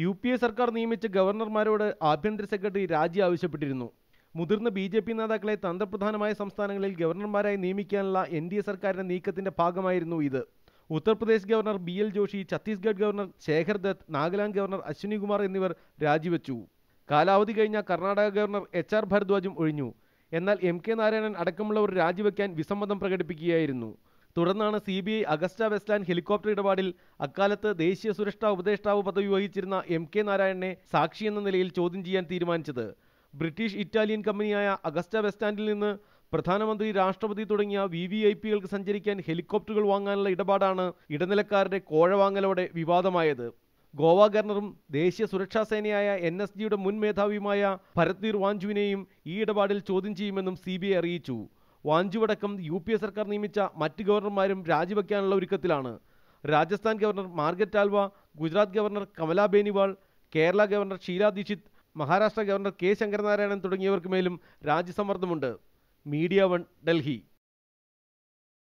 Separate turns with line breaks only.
UPA സർക്കാർ നിയമിച്ച ഗവർണർമാരോട് ആഭ്യന്തര സെക്രട്ടറി രാജി ആവശ്യപ്പെട്ടിരുന്നു. മുതിർന്ന BJP നേതാക്കളെ തന്ത്രപ്രധാനമായ സംസ്ഥാനങ്ങളിൽ ഗവർണർമാരായി നിയമിക്കാനുള്ള NDA സർക്കാരിന്റെ നീക്കത്തിന്റെ ഭാഗമായിരുന്നു ഇത്. Uttar Pradesh governor BL Joshi, Chhattisgarh governor Shekhar Dutt, Nagaland governor Ashwini Kumar എന്നിവർ രാജിവെച്ചു. കാലാവധി കഴിഞ്ഞ കർണാടക ഗവർണർ HR ഭരദ്വാജും ഒഴിഞ്ഞു. എന്നാൽ MK നാരായണൻ അടക്കമുള്ളവർ രാജിവെക്കാൻ വിസമ്മതം പ്രകടിപ്പിക്കുകയായിരുന്നു. തുടർന്നാണ് CBI അഗസ്റ്റ വെസ്റ്റ്ലാൻഡ് ഹെലികോപ്റ്റർ ഇടപാടിൽ അക്കാലത്ത് ദേശീയ സുരക്ഷാ ഉപദേഷ്ടാവ് പദവി വഹിച്ചിരുന്ന MK നാരായണനെ സാക്ഷിയെന്ന നിലയിൽ ചോദ്യം ചെയ്യാൻ തീരുമാനിച്ചത്. ബ്രിട്ടീഷ് ഇറ്റാലിയൻ കമ്പനിയായ അഗസ്റ്റ വെസ്റ്റ്ലാൻഡിൽ നിന്ന് പ്രധാനമന്ത്രി, രാഷ്ട്രപതി തുടങ്ങിയ VVIPകൾക്ക് സഞ്ചരിക്കാൻ ഹെലികോപ്റ്ററുകൾ വാങ്ങാനുള്ള ഇടപാടാണ് ഇടനിലക്കാരുടെ കോഴവാങ്ങലോടെ വിവാദമായത്. ഗോവ ഗവർണറും ദേശീയ സുരക്ഷാ സേനയായ NSGയുടെ മുൻ മേധാവിയുമായ ഭരത്വീർ വാഞ്ചുവിനെയും ഈ ഇടപാടിൽ ചോദ്യം ചെയ്യുമെന്നും CBI അറിയിച്ചു. വാഞ്ചുവടക്കം UPA സർക്കാർ നിയമിച്ച മറ്റ് ഗവർണർമാരും രാജിവെക്കാനുള്ള ഒരുക്കത്തിലാണ്. Rajasthan governor Margaret Alva, Gujarat governor Kamala Beniwal, Kerala governor Sheila Dikshit, Maharashtra governor K Sankaranarayanan തുടങ്ങിയവർക്ക് മേലും രാജിസമ്മർദ്ദമുണ്ട്. മീഡിയ 1, ഡൽഹി.